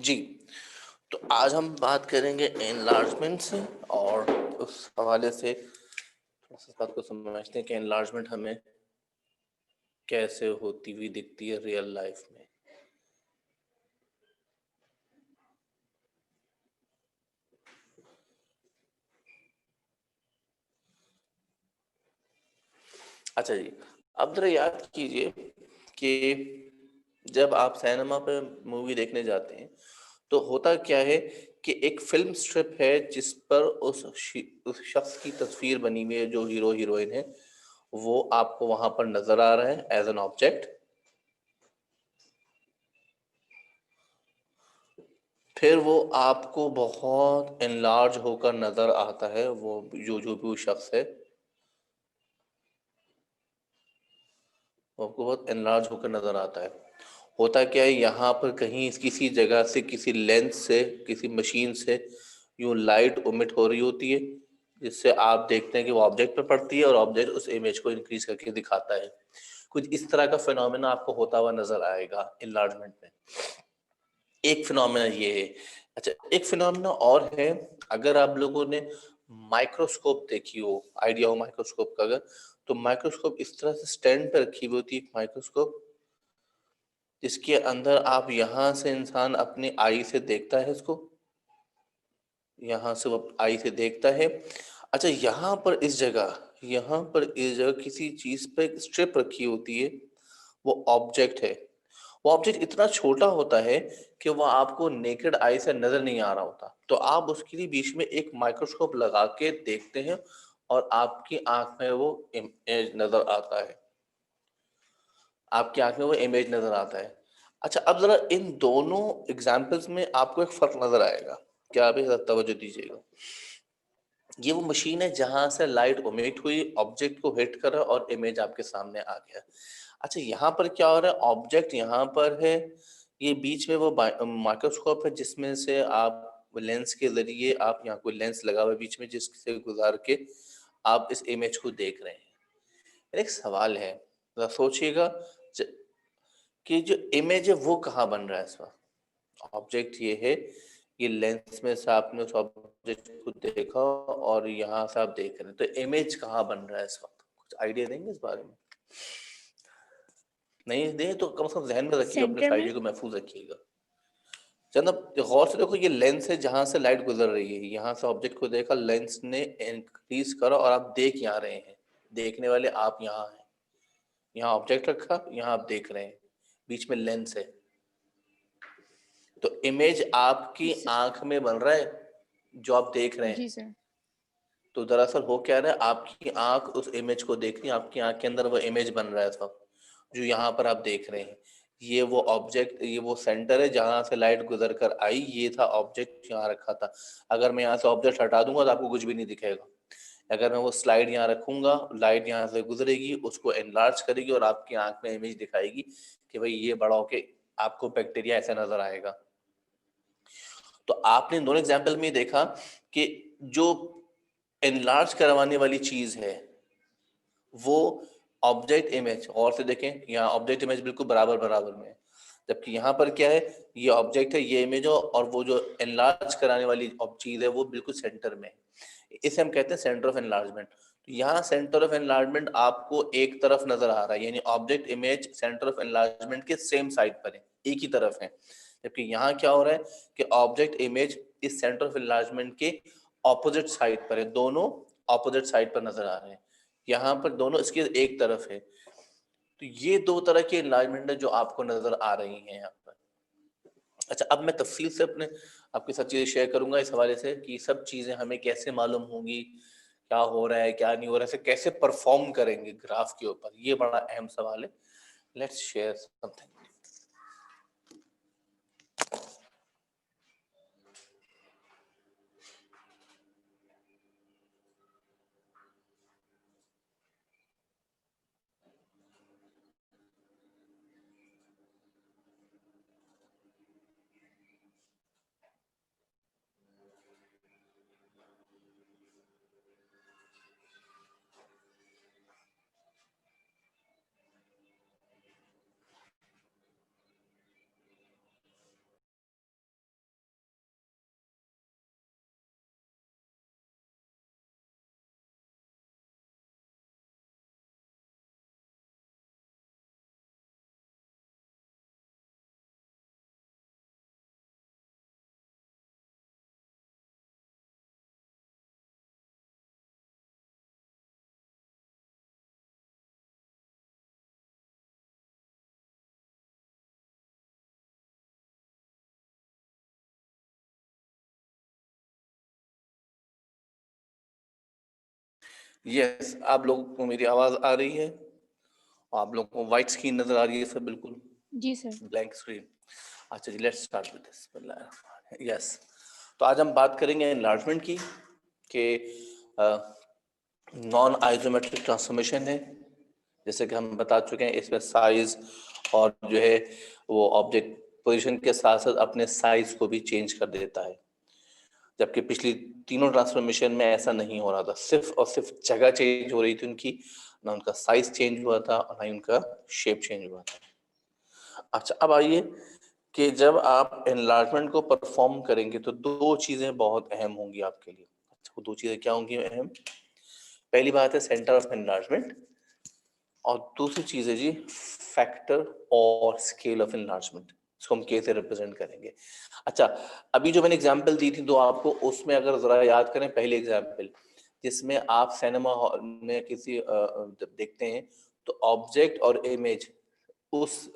जी, तो आज हम बात करेंगे एनलार्जमेंट से और उस हवाले से इस बात को समझते हैं कि एनलार्जमेंट हमें कैसे होती हुई दिखती है रियल लाइफ में। अच्छा जी, अब जरा याद कीजिए कि जब आप सिनेमा पे मूवी देखने जाते हैं तो होता क्या है कि एक फिल्म स्ट्रिप है जिस पर उस शख्स की तस्वीर बनी हुई है जो हीरो हीरोइन है, वो आपको वहां पर नजर आ रहा है एज एन ऑब्जेक्ट। फिर वो आपको बहुत एनलार्ज होकर नजर आता है, वो जो जो भी वो शख्स है वो आपको बहुत एनलार्ज होकर नजर आता है। होता क्या है, यहाँ पर कहीं किसी जगह से, किसी लेंस से, किसी मशीन से यूं लाइट उमिट हो रही होती है जिससे आप देखते हैं कि वो ऑब्जेक्ट पर पड़ती है और ऑब्जेक्ट उस इमेज को इंक्रीज करके दिखाता है। कुछ इस तरह का फिनोमेना आपको होता हुआ नजर आएगा इनलार्जमेंट में। एक फिनोमेना ये है। अच्छा, एक फिनोमेना और है। अगर आप लोगों ने माइक्रोस्कोप देखी हो, आइडिया हो माइक्रोस्कोप का, अगर तो माइक्रोस्कोप इस तरह से स्टैंड पे रखी हुई होती है, एक माइक्रोस्कोप जिसके अंदर आप यहाँ से, इंसान अपनी आई से देखता है इसको, यहाँ से वो आई से देखता है। अच्छा, यहाँ पर इस जगह किसी चीज पे एक स्ट्रिप रखी होती है, वो ऑब्जेक्ट है। वो ऑब्जेक्ट इतना छोटा होता है कि वो आपको नेकेड आई से नजर नहीं आ रहा होता, तो आप उसके लिए बीच में एक माइक्रोस्कोप लगा के देखते हैं और आपकी आंख में वो इमेज नजर आता है। आपकी आंख में वो इमेज नजर आता है। अच्छा, अब जरा इन दोनों एग्जाम्पल्स में आपको एक फर्क नजर आएगा, क्या आप इस तवज्जो दीजिएगा। ये वो मशीन है जहां से लाइट इमिट हुई, ऑब्जेक्ट को हिट करा और इमेज आपके सामने आ गया। अच्छा, यहाँ पर क्या हो रहा है, ऑब्जेक्ट यहाँ पर है, ये बीच में वो माइक्रोस्कोप है जिसमें से आप लेंस के जरिए, आप यहाँ कोई लेंस लगा हुआ है बीच में जिससे गुजार के आप इस इमेज को देख रहे हैं। मेरा एक सवाल है, जरा सोचिएगा, ज- कि जो इमेज है वो कहाँ बन रहा है इस वक्त। ऑब्जेक्ट ये है, ये लेंस में से आपने उस ऑब्जेक्ट को देखा और यहाँ से आप देख रहे हैं, तो इमेज कहाँ बन रहा है इस वक्त, कुछ आइडिया देंगे इस बारे में। नहीं दे तो कम से कम जहन में रखिए, अपने सेंटर में। आइडिया को महफूज रखिएगा। जनाब गौर से देखो, ये लेंस है जहां से लाइट गुजर रही है, यहाँ से ऑब्जेक्ट को देखा, लेंस ने इंक्रीज करा और आप देख यहाँ रहे हैं। देखने वाले आप यहाँ हैं, यहाँ ऑब्जेक्ट रखा, यहाँ आप देख रहे हैं, बीच में लेंस है, तो इमेज आपकी स- आंख में बन रहा है जो आप देख रहे हैं। जी सर। तो दरअसल हो क्या रहा है, आपकी आंख उस इमेज को देख रही है, आपकी आंख के अंदर वो इमेज बन रहा है सब जो यहाँ पर आप देख रहे हैं। ये वो ऑब्जेक्ट, ये वो सेंटर है जहां से लाइट गुजर कर आई, ये था ऑब्जेक्ट यहाँ रखा था। अगर मैं यहाँ से ऑब्जेक्ट हटा दूंगा तो आपको कुछ भी नहीं दिखेगा। अगर मैं वो स्लाइड यहाँ रखूंगा, लाइट यहाँ से गुजरेगी, उसको एनलार्ज करेगी और आपकी आंख में इमेज दिखाएगी कि भाई ये बड़ा होके आपको बैक्टीरिया ऐसा नजर आएगा। तो आपने दोनों एग्जाम्पल में देखा कि जो एनलार्ज करवाने वाली चीज है वो ऑब्जेक्ट इमेज, और से देखें यहाँ ऑब्जेक्ट इमेज बिल्कुल बराबर बराबर में है, जबकि यहाँ पर क्या है, ये ऑब्जेक्ट है, ये इमेज हो, और वो जो एनलार्ज कराने वाली चीज है वो बिल्कुल सेंटर में है। इसे हम कहते हैं सेंटर ऑफ एनलार्जमेंट। तो यहाँ सेंटर ऑफ एनलार्जमेंट आपको एक तरफ नजर आ रहा है, यानी object image centre of enlargement के सेम साइड पर है, एक ही तरफ है। जबकि यहाँ क्या हो रहा है कि ऑब्जेक्ट इमेज इस सेंटर ऑफ एनलार्जमेंट के ऑपोजिट साइड पर है, दोनों ऑपोजिट साइड पर नजर आ रहे हैं। यहाँ पर दोनों इसके एक तरफ है। तो ये दो तरह की एनलार्जमेंट है जो आपको नजर आ रही हैं यहाँ पर। अच्छा, अब मैं तफसील से आपके साथ चीजें शेयर करूंगा इस हवाले से कि सब चीजें हमें कैसे मालूम होंगी, क्या हो रहा है क्या नहीं हो रहा है, कैसे परफॉर्म करेंगे ग्राफ के ऊपर, ये बड़ा अहम सवाल है। Let's share something. यस, आप लोगों को मेरी आवाज आ रही है? आप लोगों को व्हाइट स्क्रीन नजर आ रही है? सब बिल्कुल जी सर। Blank screen. अच्छा जी, let's start with this. Yes, तो आज हम बात करेंगे एनलार्जमेंट की, कि नॉन आइसोमेट्रिक ट्रांसफॉर्मेशन है। जैसे कि हम बता चुके हैं, इसमें साइज और जो है वो ऑब्जेक्ट पोजीशन के साथ साथ अपने साइज को भी चेंज कर देता है, जबकि पिछली तीनों ट्रांसफॉर्मेशन में ऐसा नहीं हो रहा था। सिर्फ और सिर्फ जगह चेंज हो रही थी उनकी, ना उनका साइज चेंज हुआ था और ना ही उनका शेप चेंज हुआ था। अच्छा, अब आइए कि जब आप एनलार्जमेंट को परफॉर्म करेंगे तो दो चीजें बहुत अहम होंगी आपके लिए। अच्छा, वो दो चीजें क्या होंगी अहम? पहली बात है सेंटर ऑफ एनलार्जमेंट, और दूसरी चीज है जी फैक्टर और स्केल ऑफ एनलार्जमेंट। इसको हम कैसे रिप्रेजेंट करेंगे? अच्छा, अभी जो मैंने एग्जांपल दी थी दो आपको, उसमें अगर जरा याद करें, पहले एग्जांपल जिसमें आप सिनेमा हॉल में किसी जब देखते हैं तो ऑब्जेक्ट और इमेज उस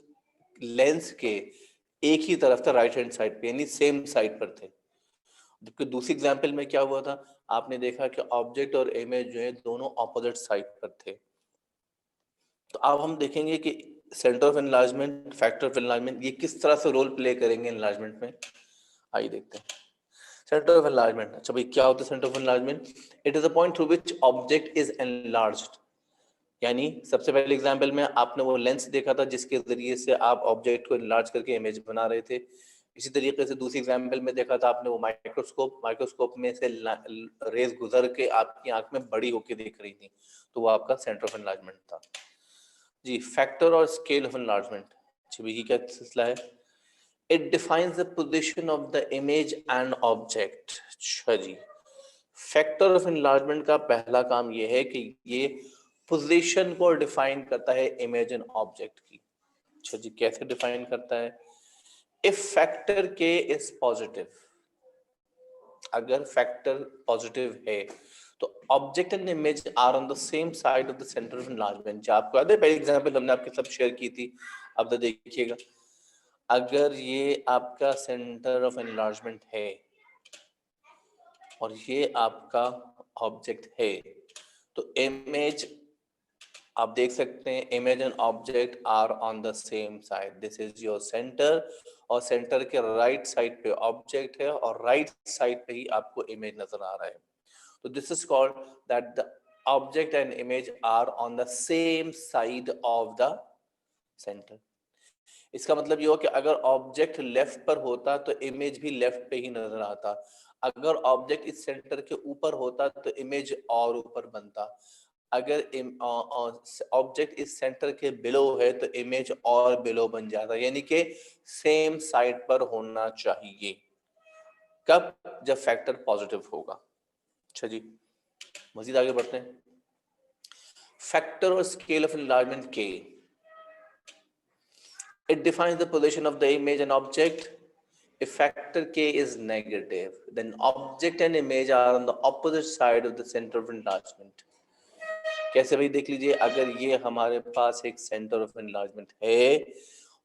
लेंस के एक ही तरफ था, राइट हैंड साइड पे, यानी सेम साइड पर थे। जबकि दूसरी एग्जांपल में क्या हुआ था, आपने देखा कि ऑब्जेक्ट और इमेज जो है दोनों ऑपोजिट साइड पर थे। तो अब हम देखेंगे कि centre of enlargement, factor of enlargement, ये किस तरह से रोल प्ले करेंगे एनलार्जमेंट में। आइए देखते हैं सेंटर ऑफ एनलार्जमेंट। अच्छा भाई, क्या होता है centre of enlargement? It is a point through which object is enlarged. यानी सबसे पहले एग्जांपल में आपने वो लेंस देखा था जिसके जरिए से आप ऑब्जेक्ट को एनलार्ज करके इमेज बना रहे थे। इसी तरीके से दूसरी एग्जांपल में देखा था आपने वो माइक्रोस्कोप, माइक्रोस्कोप में से रेज गुजर के आपकी आंख में बड़ी होके दिख रही थी, तो वो आपका सेंटर ऑफ एनलार्जमेंट था जी। फैक्टर और स्केल ऑफ एनलार्जमेंट, छवि की क्या सिलसिला है? It defines the position of the image and object. अच्छा जी, फैक्टर ऑफ एनलार्जमेंट का पहला काम ये है कि ये पोजीशन को डिफाइन करता है इमेज एंड ऑब्जेक्ट की। अच्छा जी, कैसे डिफाइन करता है? If factor k is positive, अगर फैक्टर पॉजिटिव है तो object and image are on the same side of the centre of enlargement. जो आपको याद है पहली एग्जांपल हमने आपके साथ शेयर की थी, अब तो देखिएगा, अगर ये आपका सेंटर ऑफ एनलार्जमेंट है और ये आपका ऑब्जेक्ट है, तो इमेज, आप देख सकते हैं image and object are on the same side. This is your centre, और सेंटर के राइट साइड पे ऑब्जेक्ट है और राइट साइड पे ही आपको इमेज नजर आ रहा है। तो this is called that the object and image are on the same side of the centre. इसका मतलब ये हो कि अगर ऑब्जेक्ट लेफ्ट पर होता तो इमेज भी लेफ्ट पे ही नजर आता, अगर ऑब्जेक्ट इस सेंटर के ऊपर होता तो इमेज और ऊपर बनता, अगर ऑब्जेक्ट इस सेंटर के बिलो है तो इमेज और बिलो बन जाता, यानी कि सेम साइड पर होना चाहिए। कब? जब फैक्टर पॉजिटिव होगा। अच्छा जी, मजीद आगे बढ़ते हैं। फैक्टर और स्केल ऑफ एनलार्जमेंट के, it defines the position of the image and object. If factor k is negative, then object and image are on the opposite side of the center of enlargement. कैसे भाई? देख लीजिए, अगर ये हमारे पास एक centre of enlargement है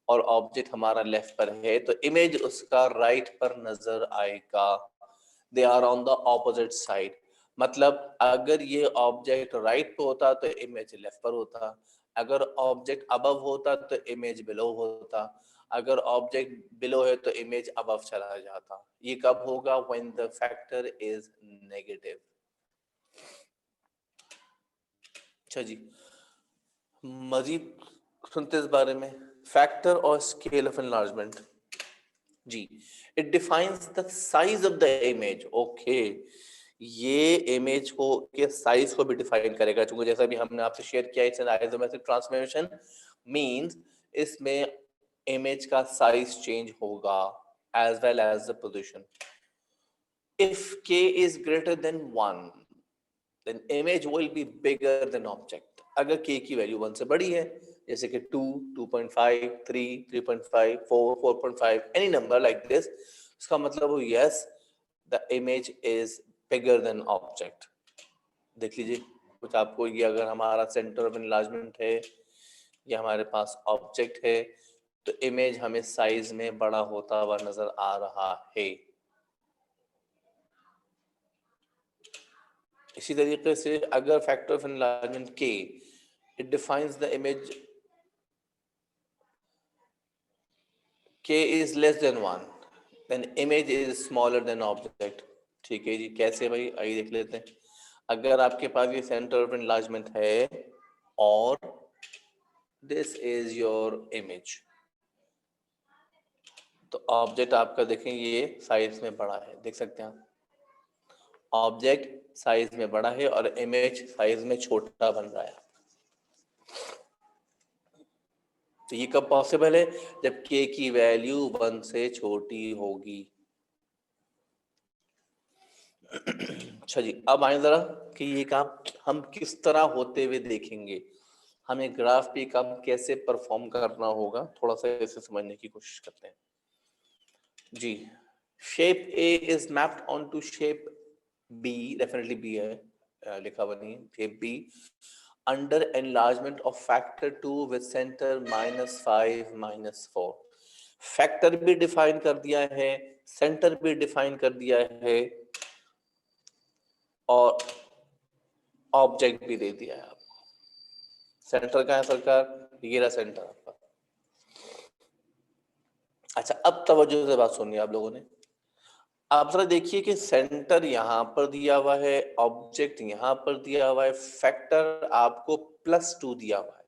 और ऑब्जेक्ट हमारा लेफ्ट पर है तो इमेज उसका राइट पर नजर आएगा। They are on the opposite side, मतलब अगर ये ऑब्जेक्ट राइट पे होता तो इमेज लेफ्ट पर होता, अगर ऑब्जेक्ट अबव होता तो इमेज बिलो होता, अगर ऑब्जेक्ट बिलो है तो इमेज अबव चला जाता। ये कब होगा? When the factor is negative. अच्छा जी, मजीद सुनते इस बारे में, फैक्टर और स्केल ऑफ एनलार्जमेंट जी। It defines the size of the image. Okay, ये इमेज को के साइज को भी डिफाइन करेगा, क्योंकि जैसा भी हमने आपसे शेयर किया, it's an isometric transformation, means इसमें इमेज का साइज चेंज होगा as well as the position. If k is greater than 1, then image will be bigger than object। अगर k की वैल्यू 1 से बड़ी है, जैसे कि 2, 2.5, 3, 3.5, 4, 4.5, any number like this, इसका मतलब हो yes, the image is bigger than object। देख लीजिए कुछ आपको, ये अगर हमारा सेंटर ऑफ एनलार्जमेंट है, ये हमारे पास ऑब्जेक्ट है, तो इमेज हमें साइज में बड़ा होता हुआ नजर आ रहा है। इसी तरीके से अगर factor of enlargement k it defines the image k is less than 1 then image is smaller than object। ठीक है जी, कैसे भाई, आइए देख लेते हैं। अगर आपके पास ये सेंटर ऑफ एनलार्जमेंट है और दिस इज योर इमेज, तो ऑब्जेक्ट आपका देखें ये साइज में बड़ा है, देख सकते हैं आप, ऑब्जेक्ट साइज में बड़ा है और इमेज साइज में छोटा बन रहा है। तो ये कब पॉसिबल है? जब k की वैल्यू 1 से छोटी होगी। अच्छा जी, अब आए जरा कि ये काम हम किस तरह होते हुए देखेंगे, हमें ग्राफ पे काम कैसे परफॉर्म करना होगा, थोड़ा सा इसे समझने की कोशिश करते हैं जी। Shape A is mapped on to shape B, definitely B है, लिखा हुआ नहीं है, shape B under enlargement of factor 2 with centre -5 -4। Factor भी डिफाइन कर दिया है, सेंटर भी डिफाइन कर दिया है और ऑब्जेक्ट भी दे दिया है आपको। सेंटर का है सरकार, ये रहा सेंटर आपका। अच्छा, अब तवज्जो से बात सुनिए आप लोगों ने। आप जरा देखिए कि सेंटर यहां पर दिया हुआ है, ऑब्जेक्ट यहां पर दिया हुआ है, फैक्टर आपको +2 दिया हुआ है।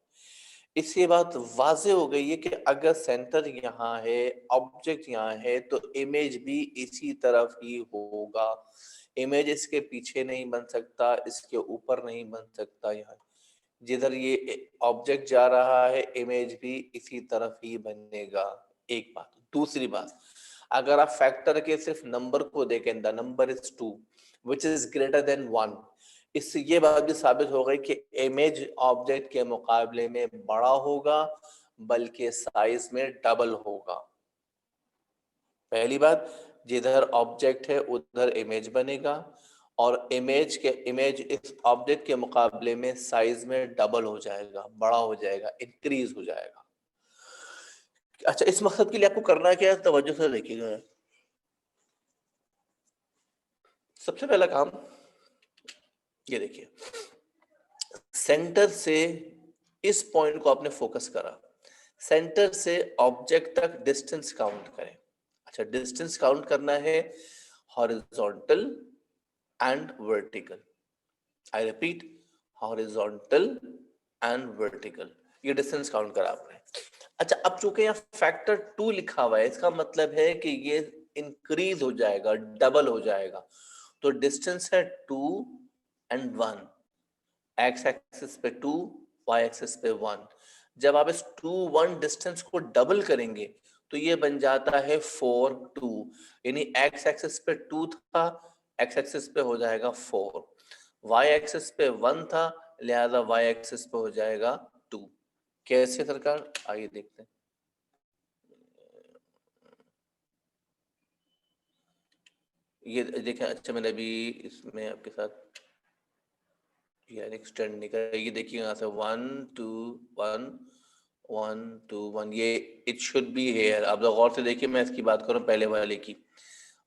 इससे बात वाजे हो गई है कि अगर सेंटर यहाँ है, ऑब्जेक्ट यहाँ है, तो इमेज भी इसी तरफ ही होगा। इमेज इसके पीछे नहीं बन सकता, इसके ऊपर नहीं बन सकता। यहाँ जिधर ये ऑब्जेक्ट जा रहा है, इमेज भी इसी तरफ ही बनेगा। एक बात। दूसरी बात, अगर आप फैक्टर के सिर्फ नंबर को देखें, the number is 2 which is greater than 1, इससे ये बात भी साबित हो गई कि इमेज ऑब्जेक्ट के मुकाबले में बड़ा होगा, बल्कि साइज में डबल होगा। पहली बात, जिधर ऑब्जेक्ट है उधर इमेज बनेगा और इमेज इस ऑब्जेक्ट के मुकाबले में साइज में डबल हो जाएगा, बड़ा हो जाएगा, इंक्रीज हो जाएगा। अच्छा, इस मकसद के लिए आपको करना क्या है, तवज्जो से देखिएगा। सबसे पहला काम ये देखिए, सेंटर से इस पॉइंट को आपने फोकस करा, सेंटर से ऑब्जेक्ट तक डिस्टेंस काउंट करें। अच्छा, डिस्टेंस काउंट करना है horizontal and vertical. I repeat, horizontal and vertical, ये डिस्टेंस काउंट करा आपने। अच्छा, अब चूंकि यहाँ फैक्टर 2 लिखा हुआ है, इसका मतलब है कि ये इंक्रीज हो जाएगा, डबल हो जाएगा। तो डिस्टेंस है 2 एंड 1, एक्स एक्सिस पे 2, वाई एक्सिस पे 1। जब आप इस 2 1 डिस्टेंस को डबल करेंगे तो ये बन जाता है 4 2, यानी एक्स एक्सिस पे 2 था, एक्स एक्सिस पे हो जाएगा 4, वाई एक्सिस पे 1 था, लिहाजा वाई एक्सिस पे हो जाएगा 2। कैसे सरकार, आइए देखते हैं। ये देखें, अच्छा मैंने अभी इसमें आपके साथ यार एक्सटेंड नहीं कर, ये देखिए यहाँ से 1 2 1 1 2 1, ये इट शुड बी हेयर। आप लोग गौर से देखिए, मैं इसकी बात करूँ पहले वाले की,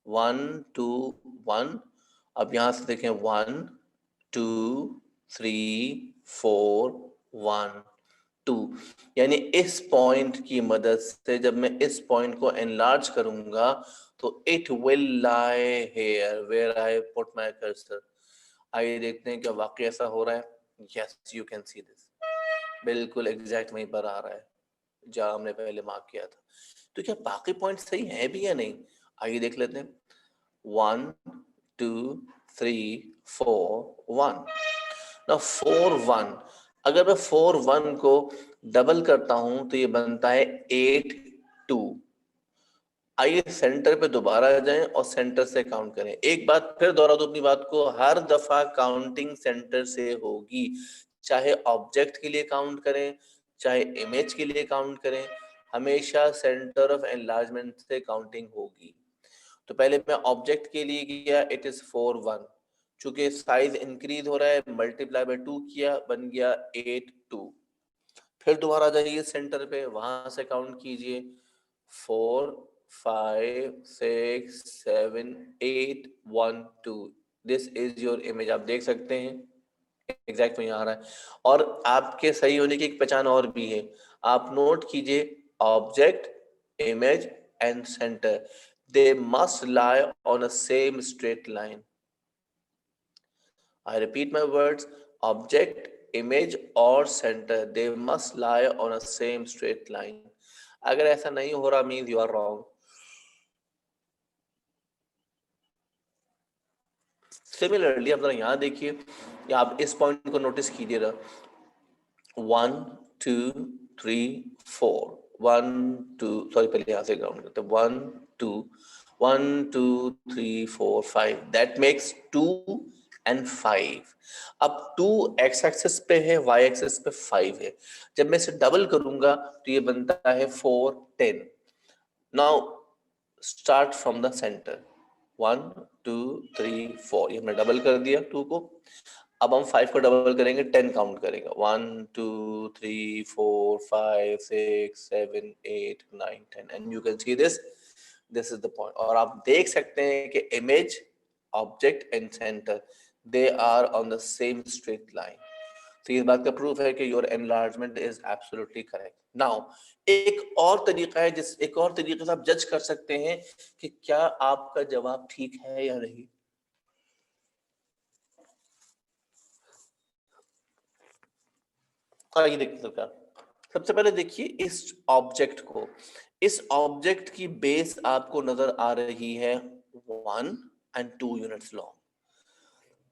1 2 1। अब यहाँ से देखें 1 2 3 4 1 2, यानी इस पॉइंट की मदद से जब मैं इस पॉइंट को एनलार्ज करूंगा तो it will lie here where I put my cursor. आइए देखते हैं क्या वाकई ऐसा हो रहा है। Yes, you can see this, बिल्कुल एग्जैक्ट वहीं पर आ रहा है जहां हमने पहले मार्क किया था। तो क्या बाकी पॉइंट सही है भी या नहीं, आइए देख लेते हैं। 1 2 3 4 1। ना 4 1, अगर मैं 4 1 को डबल करता हूं तो ये बनता है 8 2। आइए सेंटर पे दोबारा जाएं और सेंटर से काउंट करें। एक बात फिर दोहरा दो अपनी बात को, हर दफा काउंटिंग सेंटर से होगी, चाहे ऑब्जेक्ट के लिए काउंट करें, चाहे इमेज के लिए काउंट करें, हमेशा सेंटर ऑफ एनलार्जमेंट से काउंटिंग होगी। तो पहले मैं ऑब्जेक्ट के लिए किया, इट इज 4 1, चूंकि साइज इंक्रीज हो रहा है, मल्टीप्लाई बाय 2 किया, बन गया 8 2। फिर दोबारा जाइए सेंटर पे, वहां से काउंट कीजिए, 4 5 6 7 8 1 2, दिस इज योर इमेज। आप देख सकते हैं एग्जैक्ट वहीं आ रहा है। और आपके सही होने की एक पहचान और भी है, आप नोट कीजिए object, image and centre, they must lie on a same straight line. I repeat my words, object, image और center, they must lie on a same straight line. अगर ऐसा नहीं हो रहा means you are wrong. Similarly, आप जरा यहाँ देखिए, या आप इस पॉइंट को नोटिस कीजिएगा, 1 2 3 4, 1 2, सॉरी पहले यहाँ से काउंट करते हैं, 1 2 1 2 3 4 5, दैट मेक्स 2 and 5। अब 2 एक्स एक्सिस पे है, वाई एक्सिस पे 5 है। जब मैं इसे डबल करूंगा तो ये बनता है 4 10। Now start from the centre, 1 2 3 4, ये हमने डबल कर दिया 2 को। अब हम 5 को डबल करेंगे, 10 काउंट करेंगे, 1 2 3 4 5 6 7 8 9 10, and you can see this is the point. और आप देख सकते हैं कि image, object and centre, they are on the same straight line. तो इस बात का प्रूफ है कि your enlargement is absolutely correct. Now एक और तरीका है, एक और तरीके से आप जज कर सकते हैं कि क्या आपका जवाब ठीक है या नहीं। आइए देखते सरकार, सबसे पहले देखिए इस ऑब्जेक्ट को, इस ऑब्जेक्ट की बेस आपको नजर आ रही है 1 and 2 यूनिट्स लॉन्ग।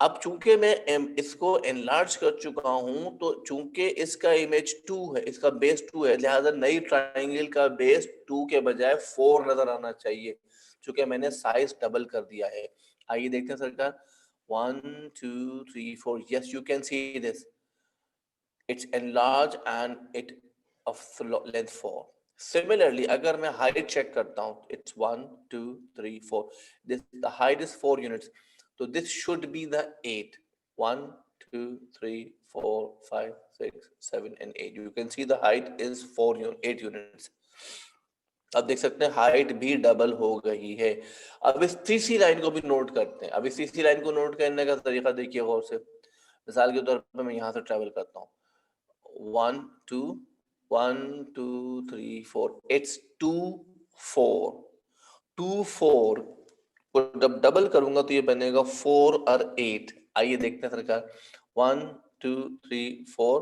अब चूंकि मैं इसको एनलार्ज कर चुका हूं, तो चूंकि इसका इमेज 2 है, इसका बेस 2 है, लिहाजा नई ट्राइंगल का बेस 2 के बजाय 4 नजर आना चाहिए, चूंकि मैंने साइज डबल कर दिया है। आइए देखते हैं सरकार, 1 2 3 4, yes you can see this, it's enlarged and it of length 4. Similarly, अगर मैं height check करता हूँ, it's 1 2 3 4, this the height is 4 units, so this should be the 8, 1 2 3 4 5 6 7 and 8, you can see the height is 8 units। अब देख सकते हैं height भी double हो गई है। अब इस तीसरी लाइन को भी नोट करते हैं। अब इस तीसरी लाइन को नोट करने का तरीका देखिए गौर से। मिसाल के तौर पर मैं यहाँ से ट्रेवल करता हूँ, 1 2 1 2 3 4, इट्स 2 4, 2 4 को जब डबल करूंगा तो ये बनेगा 4 और 8। आइए देखते हैं सरकार, 1 2 3 4,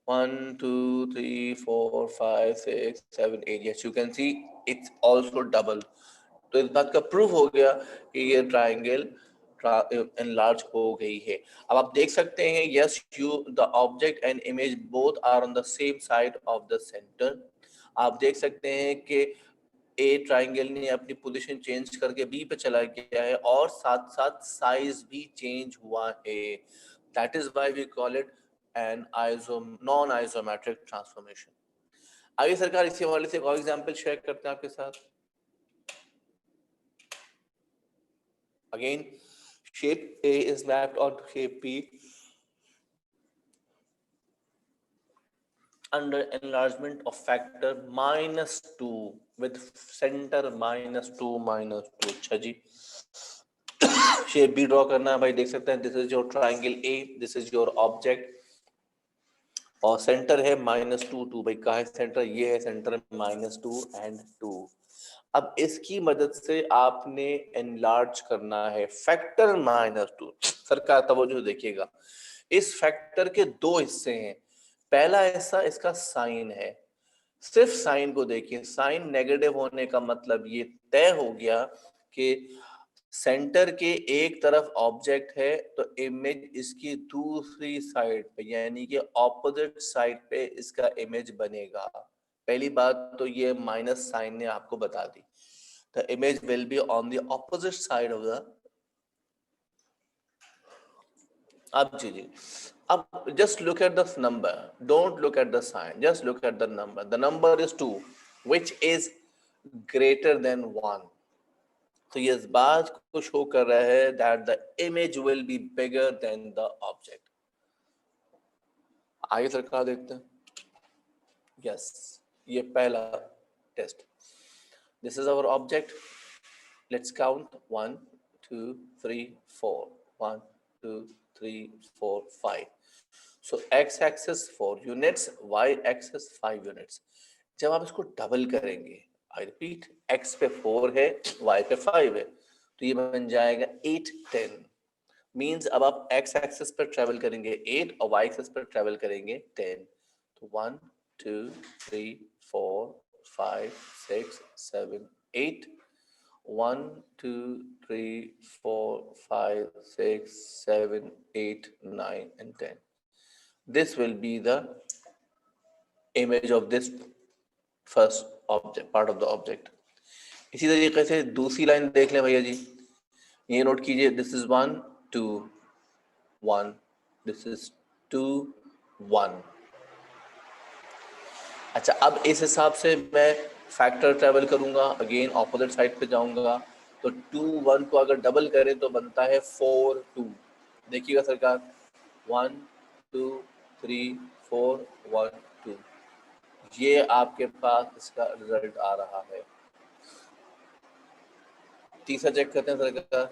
1 2 3 4 5 6 7 8, yes you can see it's also double। तो इस बात का प्रूफ हो गया कि ये ट्राइंगल enlarge हो गई है। अब आप देख सकते हैं, yes you the object and image both are on the same side of the center। आप देख सकते हैं कि ए ट्राइंगल ने अपनी पोजीशन चेंज करके बी पे चला गया है, और साथ साथ साइज भी चेंज हुआ है। That is why we call it an non isometric transformation. आइए सरकार इसी हवाले से एक और एग्जांपल शेयर करते हैं आपके साथ। Again shape A is mapped onto shape B under enlargement of factor -2 with center -2 -2। अच्छा जी, शेप बी ड्रॉ करना है भाई। देख सकते हैं this is your triangle A, this is your object, और सेंटर है -2 2। भाई कहाँ है सेंटर? ये है सेंटर, -2 and 2। अब इसकी मदद से आपने एनलार्ज करना है फैक्टर -2। सरकार तवज्जो देखिएगा, इस फैक्टर के दो हिस्से हैं। पहला हिस्सा इसका साइन है, सिर्फ साइन को देखिए, साइन नेगेटिव होने का मतलब ये तय हो गया कि सेंटर के एक तरफ ऑब्जेक्ट है, तो इमेज इसकी दूसरी साइड पे यानी कि ऑपोजिट साइड पे इसका इमेज बनेगा। पहली बात तो ये माइनस साइन ने आपको बता दी, the image will be on the opposite side of the. अब जी अब just look at the number, don't look at the sign, just look at the number। the number is 2 which is greater than 1। तो ये इस बात को show कर रहा है that the image will be bigger than the object। आगे सरकार देखते हैं। यस, ये पहला test, this is our object, let's count 1 2 3 4। 1 2 3 4 5. So x axis 4 units, y axis 5 units. जब आप इसको डबल करेंगे, आई रिपीट, x पे 4 है, y पे 5 है, तो ये बन जाएगा 8 10. मींस अब आप x एक्सिस पर ट्रेवल करेंगे 8 और y एक्सिस पर ट्रेवल करेंगे 10. तो 1 2 3 4 5 6 7 8. 1 2 3 4 5 6 7 8 9 and 10. This will be the image of this first object, part of the object. इसी तरीके से दूसरी लाइन देख लें भैया जी, ये नोट कीजिए, दिस इज 1 2 1, दिस इज 2 1. अच्छा, अब इस हिसाब से मैं फैक्टर ट्रेवल करूंगा, अगेन ऑपोजिट साइड पे जाऊंगा, तो 2 1 को अगर डबल करें तो बनता है 4 2. देखिएगा सरकार, 1 2 3 4 1 2. ये आपके पास इसका रिजल्ट आ रहा है. तीसरा चेक करते हैं सरकार,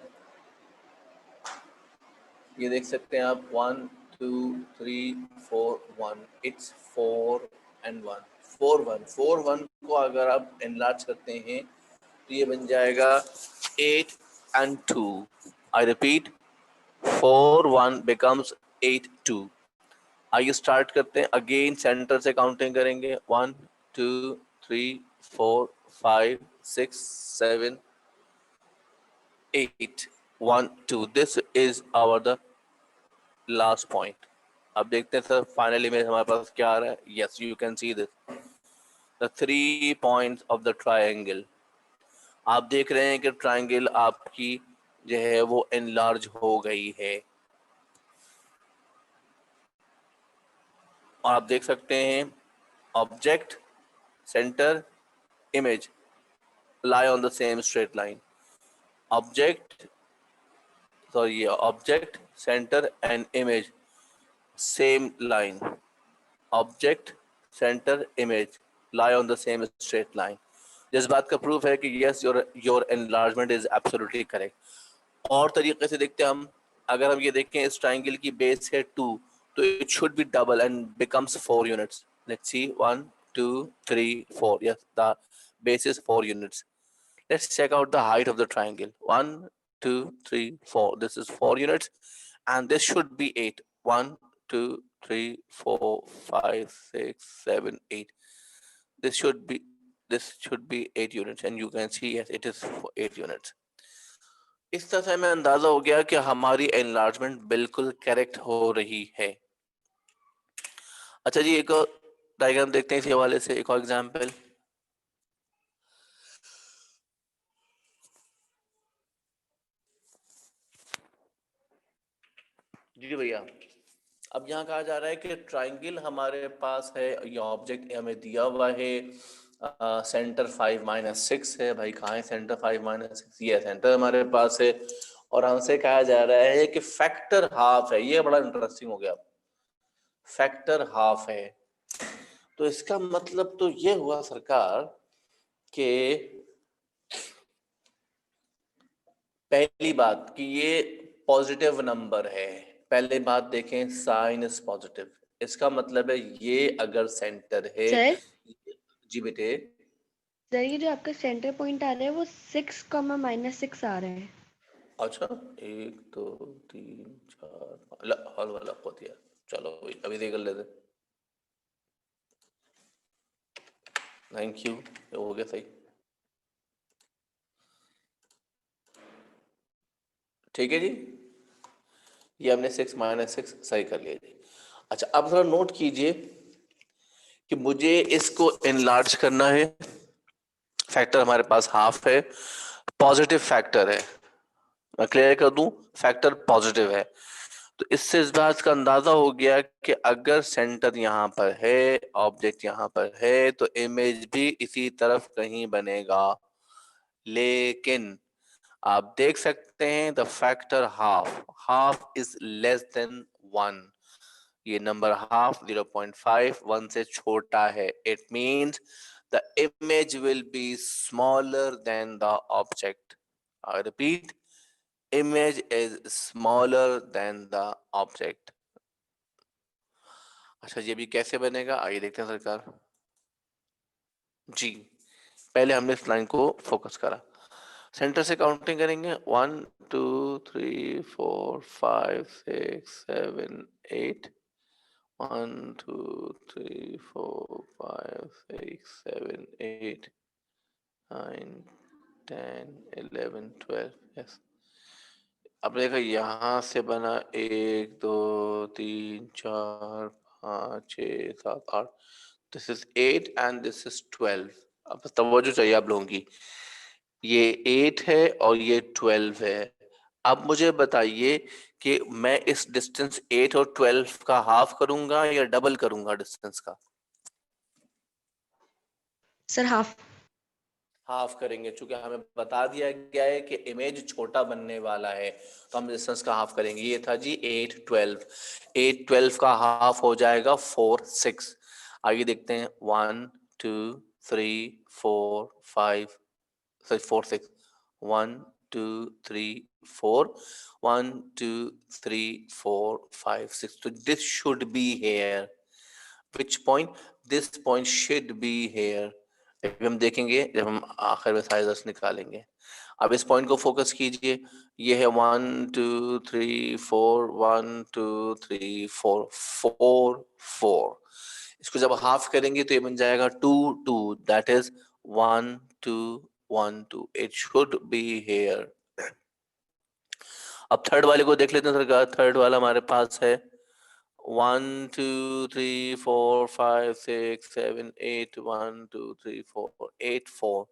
ये देख सकते हैं आप, 1 2 3 4 1. इट्स 4 and 1 4 1 4 1 को अगर आप एनलार्ज करते हैं तो ये बन जाएगा 8 and 2. I repeat, 4 1 becomes 8 2. आइए स्टार्ट करते हैं, अगेन सेंटर से काउंटिंग करेंगे, 1 2 3 4 5 6 7 8 1 2. This is our the last point. अब देखते हैं सर फाइनल इमेज हमारे पास क्या आ रहा है. Yes, you can see this, the 3 points of the triangle. आप देख रहे हैं कि ट्रायंगल आपकी जो है वो एनलार्ज हो गई है, और आप देख सकते हैं object, centre, image lie on the same straight line. Object, center and image same line. Object, center, image lie on the same straight line. जिस बात का प्रूफ है कि yes, your enlargement is absolutely correct. और तरीके से देखते हैं हम, अगर हम ये देखें इस ट्राइंगल की बेस है 2, तो it should be double and becomes 4 units. Let's see, 1 2 3 4. Yes, the base is 4 units. Let's check out the height of the triangle. 1 2 3 4. This is 4 units, and this should be 8. 1 2 3 4 5 6 7 8. This should be 8 units, and you can see yes, it is 8 units. इस तरह से हमें अंदाजा हो गया कि हमारी enlargement बिल्कुल करेक्ट हो रही है. अच्छा जी, एक और डायग्राम देखते हैं इसी हवाले से, एक और एग्जांपल. जी भैया, अब यहाँ कहा जा रहा है कि ट्राइंगल हमारे पास है, ये ऑब्जेक्ट हमें दिया हुआ है, सेंटर 5 - 6 है. भाई कहाँ है सेंटर 5 - 6? ये सेंटर हमारे पास है, और हमसे कहा जा रहा है कि फैक्टर हाफ है. ये बड़ा इंटरेस्टिंग हो गया, फैक्टर हाफ है. तो इसका मतलब तो ये हुआ सरकार कि पहली बात कि ये पॉजिटिव नंबर है. पहले बात देखें, साइन इज पॉजिटिव, इसका मतलब है ये अगर सेंटर है. सर, जी बेटे. सर ये जो आपका सेंटर पॉइंट आ रहा है वो 6, -6 आ रहा है. अच्छा, 1 2 3 4 हल वाला होती है. चलो अभी देख लेते. थैंक यू, हो गया सही. ठीक है जी, ये हमने 6 - 6 सही कर लिया जी. अच्छा, अब थोड़ा नोट कीजिए कि मुझे इसको एनलार्ज करना है. फैक्टर हमारे पास हाफ है, पॉजिटिव फैक्टर है. मैं क्लियर कर दूं, फैक्टर पॉजिटिव है. तो इससे इस बात का अंदाजा हो गया कि अगर सेंटर यहाँ पर है, ऑब्जेक्ट यहाँ पर है, तो इमेज भी इसी तरफ कहीं बनेगा. लेकिन आप देख सकते हैं the factor half is less than 1. ये नंबर हाफ 0.5 1 से छोटा है. It means the image will be smaller than the object. I repeat, image is smaller than the object. अच्छा ये भी कैसे बनेगा, आइए देखते हैं सरकार जी। पहले हमने इस लाइन को फोकस करा, सेंटर से काउंटिंग करेंगे 1 2 3 4 5 6 7 8 1 2 3 4 5 6 7 8 9 10 11 12 यस। अब देखो यहाँ से बना 1 2 3 4 5 6 7 8, this is 8 and this is 12। अब तवज्जो चाहिए आप लोगों की, ये 8 है और ये 12 है। अब मुझे बताइए कि मैं इस डिस्टेंस 8 और 12 का हाफ करूंगा या डबल करूंगा डिस्टेंस का? Sir half. हाफ करेंगे, चूंकि हमें बता दिया गया है कि इमेज छोटा बनने वाला है तो हम डिस्टेंस का हाफ करेंगे। ये था जी 8 12, 8 12 का हाफ हो जाएगा 4 6। आगे देखते हैं 1 2 3 4 5 4 6 1 2 3 4 1 2 3 4 5 6। तो this should be here, which point? This point should be here। अभी हम देखेंगे जब हम आखिर में साइजर्स निकालेंगे। अब इस पॉइंट को फोकस कीजिए, ये है 1 2 3 4 1 2 3 4 4 4। इसको जब हाफ करेंगे तो ये बन जाएगा 2 2, that is 1 2 1 2। It should be here. अब थर्ड वाले को देख लेते हैं सरकार। थर्ड वाला हमारे पास है 1 2 3 4 5 6 7 8 1 2 3 4 8 4।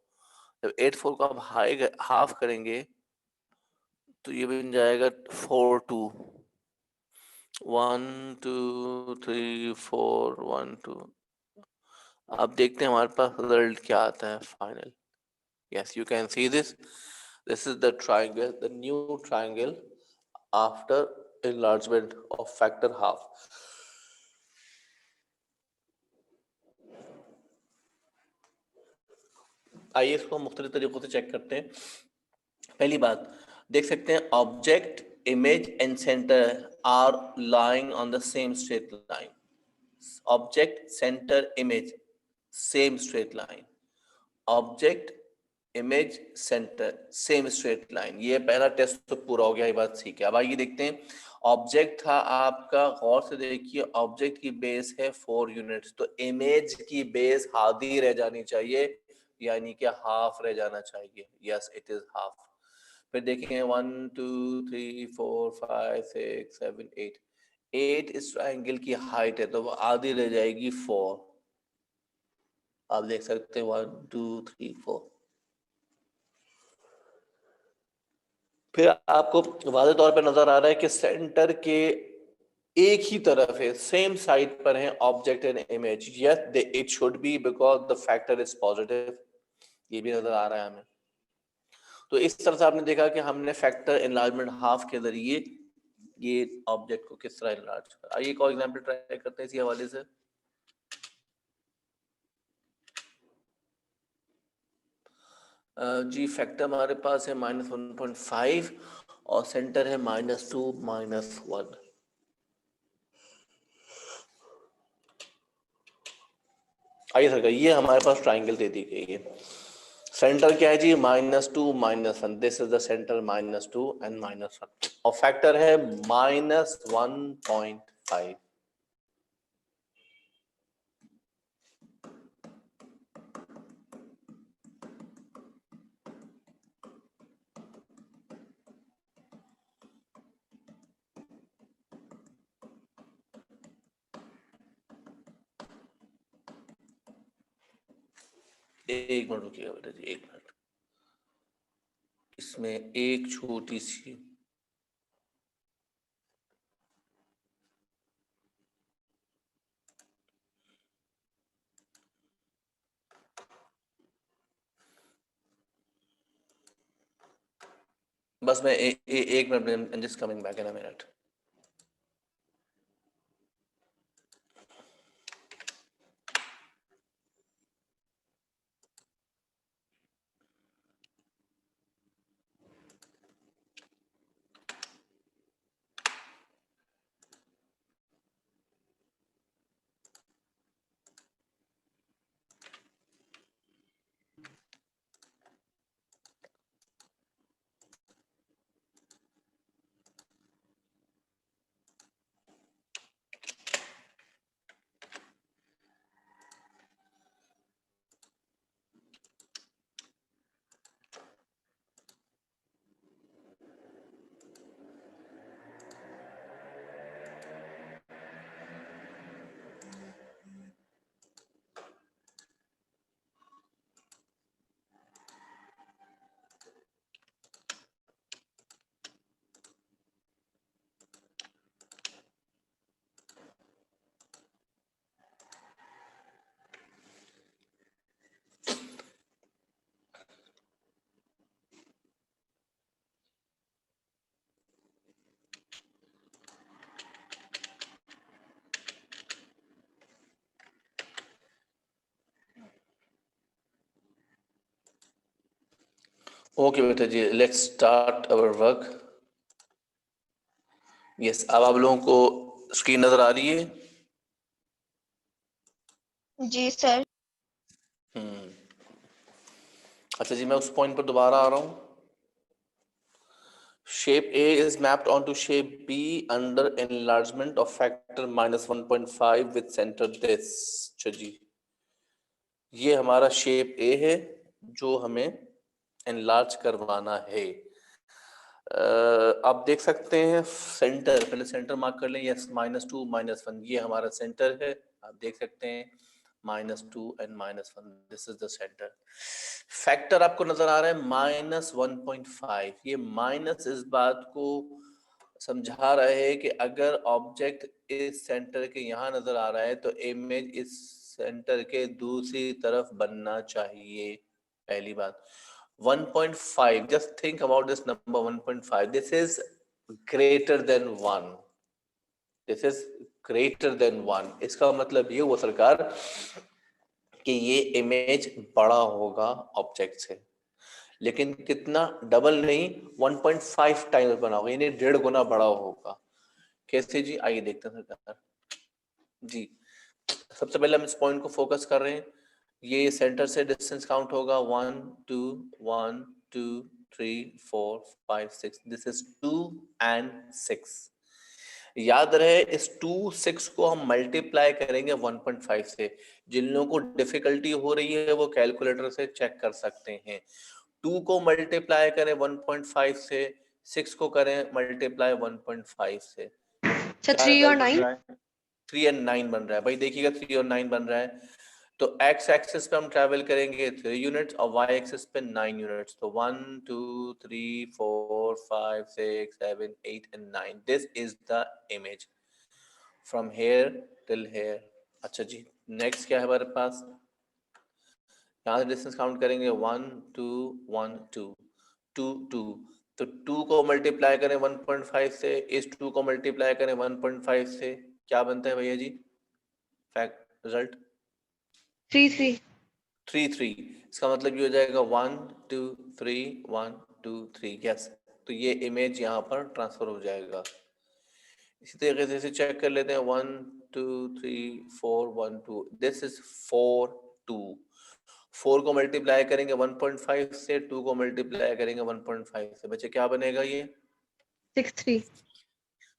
जब 8 4 को आप हाफ करेंगे तो ये बन जाएगा 4 2। 1 2 3 4 1 2। अब देखते हैं हमारे पास रिजल्ट क्या आता है final. Yes you can see this, this is the triangle, the new triangle after enlargement of factor half। आइए इसको मुख्तलिफ तरीकों से चेक करते हैं। पहली बात देख सकते हैं, object image and centre are lying on the same straight line. Object centre image same straight line, object image centre same straight line. ये पहला टेस्ट तो पूरा हो गया, ये बात ठीक है। अब आइए देखते हैं, ऑब्जेक्ट था आपका, गौर से देखिए, ऑब्जेक्ट की बेस है 4 यूनिट्स, तो इमेज की बेस आधी रह जानी चाहिए, यानी कि हाफ रह जाना चाहिए। Yes it is half. फिर देखें 1 2 3 4 5 6 7 8, 8 इस ट्रायंगल की हाइट है तो वो आधी रह जाएगी 4। आप देख सकते हैं 1 2 3 4। फिर आपको वाज़ेह तौर पे नजर आ रहा है कि सेंटर के एक ही तरफ है, सेम साइड पर है object and image. Yes they it should be because the factor is positive, ये भी नजर आ रहा है हमें। तो इस तरह से आपने देखा कि हमने फैक्टर एनलार्जमेंट हाफ के जरिए ये ऑब्जेक्ट को किस तरह एनलार्ज कर। आइए एक और एग्जांपल ट्राई करते हैं इसी हवाले से। जी फैक्टर हमारे पास है -1.5 और सेंटर है -2 -1। आइए सर, ये हमारे पास ट्राइंगल दे दी गई है। सेंटर क्या है जी? -2 -1। This is the centre -2 and -1 और फैक्टर है -1.5। एक मिनट रुकिएगा बेटा जी, एक मिनट। इसमें एक छोटी सी बस मैं एक मिनट, just coming back in a minute. Okay बेटा जी, let's start our work. Yes, अब आप लोगों को स्क्रीन नजर आ रही है? जी सर। अच्छा जी, मैं उस पॉइंट पर दोबारा आ रहा हूँ। Shape A is mapped onto shape B under enlargement of factor -1.5 with center this। अच्छा जी, ये हमारा शेप A है जो हमें एनलार्ज करवाना है। आप देख सकते हैं सेंटर, पहले सेंटर मार्क कर लें। यस, -2 -1 ये हमारा सेंटर है। आप देख सकते हैं -2 and -1, this is the centre. Factor आपको नजर आ रहा है -1.5। ये माइनस इस बात को समझा रहे हैं कि अगर ऑब्जेक्ट इस सेंटर के यहाँ नजर आ रहा है तो इमेज इस सेंटर के दूसरी तरफ बनना चाहिए। पहली बात 1.5, just think about this number 1.5, this is greater than 1, this is greater than 1। इसका मतलब ये हुआ सरकार कि ये इमेज बड़ा होगा ऑब्जेक्ट से, लेकिन कितना? डबल नहीं, 1.5 टाइम्स बना होगा, यानी 1.5 गुना बड़ा होगा। कैसे जी? आइए देखते हैं सरकार जी। सबसे पहले हम इस पॉइंट को फोकस कर रहे हैं। ये सेंटर से डिस्टेंस काउंट होगा 1 2 1 2 3 4 5 6, दिस इज 2 एंड 6। याद रहे इस 2 6 को हम मल्टीप्लाई करेंगे 1.5 से। जिन लोगों को डिफिकल्टी हो रही है वो कैलकुलेटर से चेक कर सकते हैं। 2 को मल्टीप्लाई करें 1.5 से, 6 को करें मल्टीप्लाई 1.5 से, अच्छा, क्या 3 और बन 9। रहा है? 3 और 9 बन रहा है। भाई देखिएगा 3 और 9 बन रहा है। तो x एक्सिस पे हम ट्रैवल करेंगे 3 यूनिट्स और y एक्सिस पे 9 यूनिट्स। तो 1 2 3 4 5 6 7 8 and 9, this is the image from here till here. अच्छा जी, नेक्स्ट क्या है हमारे पास? यहाँ से डिस्टेंस काउंट करेंगे 1 2 1 2 2 2। तो 2 को मल्टीप्लाई करें 1.5 से, इस 2 को मल्टीप्लाई करें 1.5 से, क्या बनता है भैया जी? Fact result 3 3। 3 3। इसका मतलब ये हो जाएगा 1 2 3 1 2 3। यस, तो ये इमेज यहाँ पर ट्रांसफर हो जाएगा। इसी तरीके से इसे चेक कर लेते हैं 1 2 3 4 1 2, दिस इज 4 2। 4 को मल्टीप्लाई करेंगे 1.5 से, 2 को मल्टीप्लाई करेंगे 1.5 से, बच्चे क्या बनेगा? ये 6 3।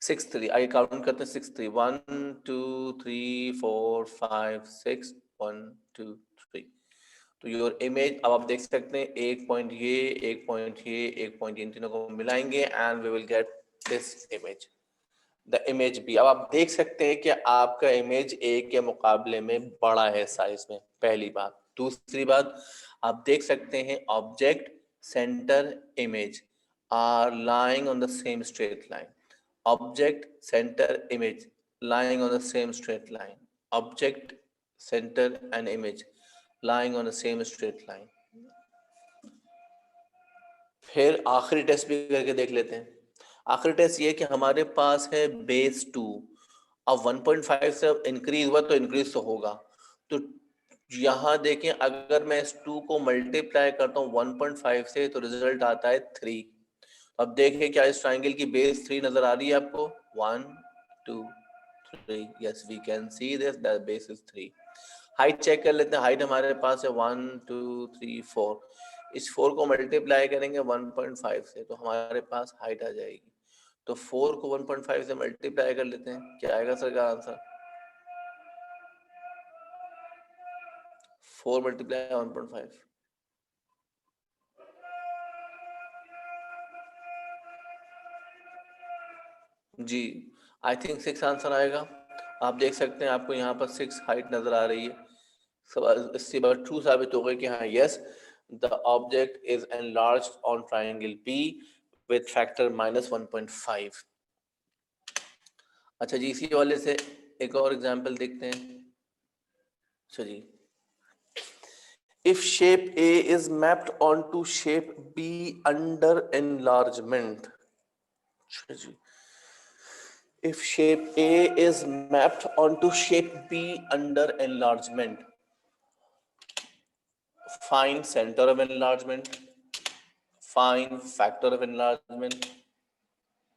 6 3। आइए काउंट करते हैं 6 3, 1 2 3 4 5 6 1 2 3। तो योर इमेज, अब आप देख सकते हैं एक पॉइंट ये, एक पॉइंट ये, एक पॉइंट, इन तीनों को मिलाएंगे and we will get this image, the image B. अब आप देख सकते हैं कि आपका इमेज ए के मुकाबले में बड़ा है साइज में, पहली बात। दूसरी बात, आप देख सकते हैं object centre image are lying on the same straight line. Object centre image lying on the same straight line, object center and image lying on the same straight line। फिर आखिरी टेस्ट भी करके देख लेते हैं। आखिरी टेस्ट ये कि हमारे पास है बेस 2, अब 1.5 से इंक्रीज हुआ तो इंक्रीज तो होगा। तो यहाँ देखें, अगर मैं इस 2 को मल्टीप्लाई करता हूँ 1.5 से तो रिजल्ट आता है 3। अब देखें क्या इस ट्राइंगल की बेस 3 नजर आ रही है आपको? 1 2 3, yes we can see this, the base is 3। Height check कर लेते हैं। हाइट हमारे पास है 1 2 3 4। इस 4 को मल्टीप्लाई करेंगे 1.5 से तो हमारे पास हाइट आ जाएगी। तो 4 को 1.5 से मल्टीप्लाई कर लेते हैं, क्या आएगा सर का आंसर? 4 मल्टीप्लाई 1.5, जी आई थिंक 6 आंसर आएगा। आप देख सकते हैं आपको यहाँ पर 6 हाइट नजर आ रही है। इससे बात ट्रू साबित हो गई कि हाँ yes, the object is enlarged on triangle be with factor -1.5। अच्छा जी, इसी वाले से एक और एग्जांपल देखते हैं। अच्छा जी, if shape A is mapped onto shape B under enlargement। अच्छा जी, if shape A is mapped onto shape B under enlargement, find center of enlargement, find factor of enlargement.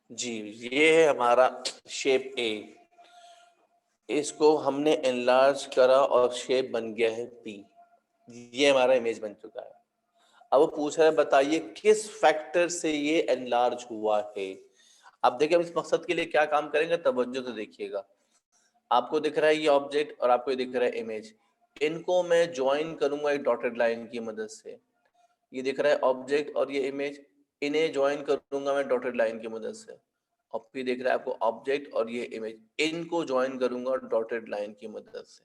जी, ये है हमारा शेप ए, इसको हमने एनलार्ज करा और शेप बन गया है पी। ये हमारा इमेज बन चुका है। अब वो पूछ रहा है बताइए किस फैक्टर से ये एनलार्ज हुआ है। अब देखिए हम इस मकसद के लिए क्या काम करेंगे, तवज्जो से देखिएगा। आपको दिख रहा है ये ऑब्जेक्ट और आपको ये दिख रहा है इमेज, इनको मैं ज्वाइन करूंगा एक डॉटेड लाइन की मदद से। ये दिख रहा है ऑब्जेक्ट और ये इमेज, इन्हें ज्वाइन करूंगा मैं डॉटेड लाइन की मदद से। और फिर दिख रहा है आपको ऑब्जेक्ट और ये इमेज, इनको ज्वाइन करूंगा डॉटेड लाइन की मदद से।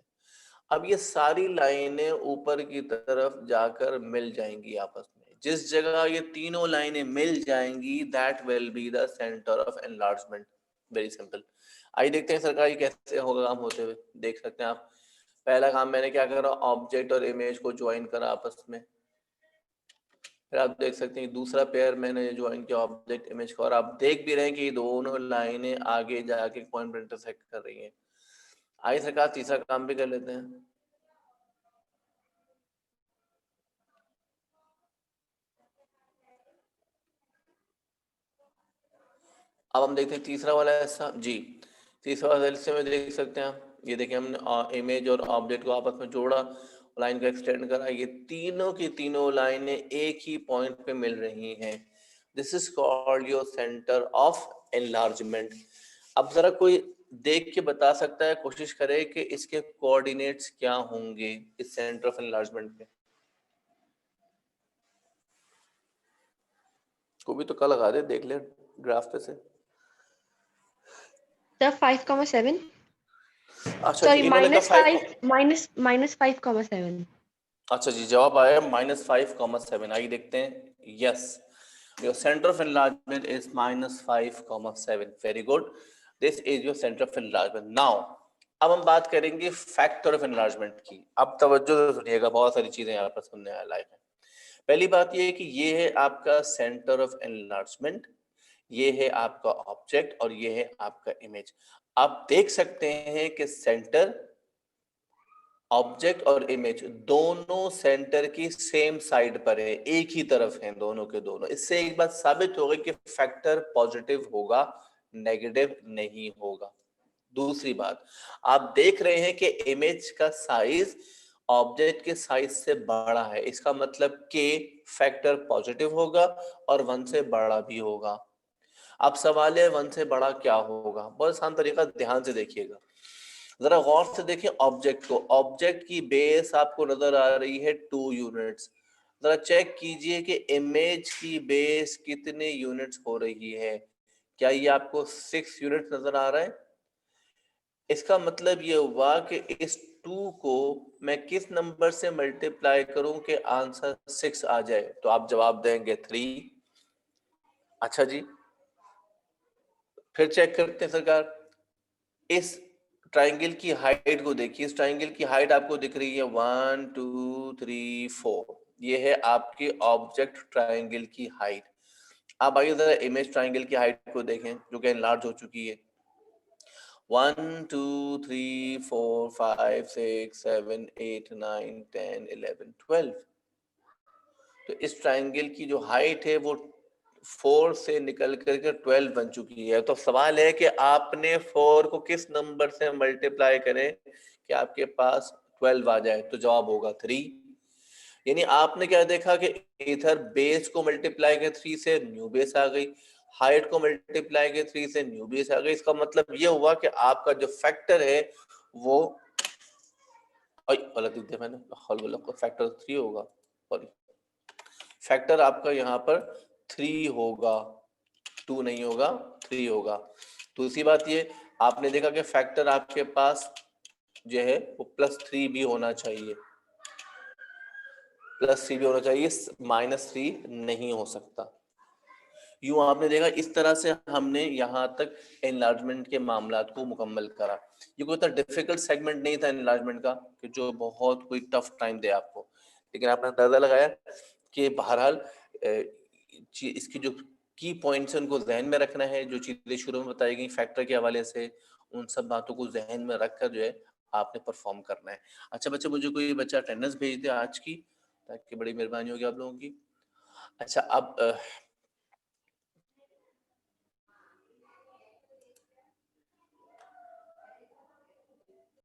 अब ये सारी लाइनें ऊपर की तरफ जाकर मिल जाएंगी आपस में। जिस जगह ये तीनों लाइनें मिल जाएंगी that will be the centre of enlargement. Very simple. आइए देखते हैं सरकार ये कैसे होगा काम होते हुए। देख सकते हैं आप, पहला काम मैंने क्या करा, ऑब्जेक्ट और इमेज को ज्वाइन करा आपस में। फिर आप देख सकते हैं दूसरा पेयर मैंने ज्वाइन किया ऑब्जेक्ट इमेज को, और आप देख भी रहे हैं कि ये दोनों लाइनें आगे जाके पॉइंट पर इंटरसेक्ट कर रही हैं। आइए सरकार तीसरा काम भी कर लेते हैं। अब हम देखते हैं तीसरा वाला हिस्सा। जी, तीसरा वाला हिस्से में देख सकते हैं आप, ये देखिए हमने इमेज और ऑब्जेक्ट को आपस में जोड़ा, लाइन को एक्सटेंड करा, ये तीनों की तीनों लाइनें एक ही पॉइंट पे मिल रही हैं। This is called your centre of enlargement. अब जरा कोई देख के बता सकता है, कोशिश करे कि इसके कोऑर्डिनेट्स क्या होंगे इस सेंटर ऑफ एनलार्जमेंट के। को भी तो कल लगा दे, देख ले ग्राफ पे से। सर 5,7। अच्छा जी, सॉरी इन्होंने कहा 5। माइनस 5,7। अच्छा जी, जवाब आया -5,7। आइए देखते हैं। Yes, your centre of enlargement is -5,7। Very good, this is your centre of enlargement. Now अब हम बात करेंगे फैक्टर ऑफ एनलार्जमेंट की। अब तवज्जो से सुनिएगा, बहुत सारी चीजें यहाँ पर सुनने लायक है। पहली बात ये है कि ये है आपका सेंटर ऑफ एनलार्जमेंट, ये है आपका ऑब्जेक्ट और ये है आपका इमेज। आप देख सकते हैं कि सेंटर, ऑब्जेक्ट और इमेज दोनों सेंटर की सेम साइड पर है, एक ही तरफ हैं दोनों के दोनों। इससे एक बात साबित हो गई कि फैक्टर पॉजिटिव होगा, नेगेटिव नहीं होगा। दूसरी बात, आप देख रहे हैं कि इमेज का साइज ऑब्जेक्ट के साइज से बड़ा है, इसका मतलब कि फैक्टर पॉजिटिव होगा और 1 से बड़ा भी होगा। अब सवाल है 1 से बड़ा क्या होगा। बहुत आसान तरीका, ध्यान से देखिएगा, जरा गौर से देखिए ऑब्जेक्ट को। ऑब्जेक्ट की बेस आपको नजर आ रही है 2 यूनिट्स। जरा चेक कीजिए कि इमेज की बेस कितने यूनिट्स हो रही है। क्या ये आपको 6 यूनिट्स नजर आ रहा है? इसका मतलब ये हुआ कि इस 2 को मैं किस नंबर से मल्टीप्लाई करूं कि आंसर 6 आ जाए, तो आप जवाब देंगे 3। अच्छा जी, फिर चेक करते हैं सरकार, इस ट्राइंगल की हाइट को देखिए। इस ट्राइंगल की हाइट आपको दिख रही है 1 2 3 4, ये है आपके ऑब्जेक्ट ट्राइंगल की हाइट। अब आइए जरा इमेज ट्राइंगल की हाइट को देखें जो कि एनलार्ज हो चुकी है। 1 2 3 4 5 6 7 8 9 10 11 12। तो इस ट्राइंगल की जो हाइट है वो 4 से निकल करके 12 बन चुकी है। तो सवाल है कि आपने 4 को किस नंबर से मल्टीप्लाई करें कि आपके पास 12 आ जाए, तो जवाब होगा 3। यानी आपने क्या देखा कि इधर बेस को मल्टीप्लाई के 3 से न्यू बेस आ गई, हाइट को मल्टीप्लाई के 3 से न्यू बेस आ गई। इसका मतलब ये हुआ कि आपका जो फैक्टर है वो गलत लिख दिया मैंने, फैक्टर 3 होगा, सॉरी, फैक्टर आपका यहाँ पर 3 होगा, 2 नहीं होगा, 3 होगा। दूसरी बात ये, आपने देखा कि फैक्टर आपके पास जो है वो +3 भी होना चाहिए, +3 भी होना चाहिए, -3 नहीं हो सकता। यूं आपने देखा, इस तरह से हमने यहाँ तक एनलार्जमेंट के मामलात को मुकम्मल करा। ये कोई इतना डिफिकल्ट सेगमेंट नहीं था एनलार्जमेंट का कि जो बहुत कोई टफ टाइम दे आपको, लेकिन आपने अंदाजा लगाया कि बहरहाल इसकी जो की पॉइंट्स हैं उनको जहन में रखना है। जो चीजें शुरू में बताई गई फैक्टर के हवाले से, उन सब बातों को जहन में रखकर जो है आपने परफॉर्म करना है। अच्छा बच्चे, मुझे कोई बच्चा अटेंडेंस भेज दे आज की, ताकि बड़ी मेहरबानी होगी आप लोगों की। अच्छा अब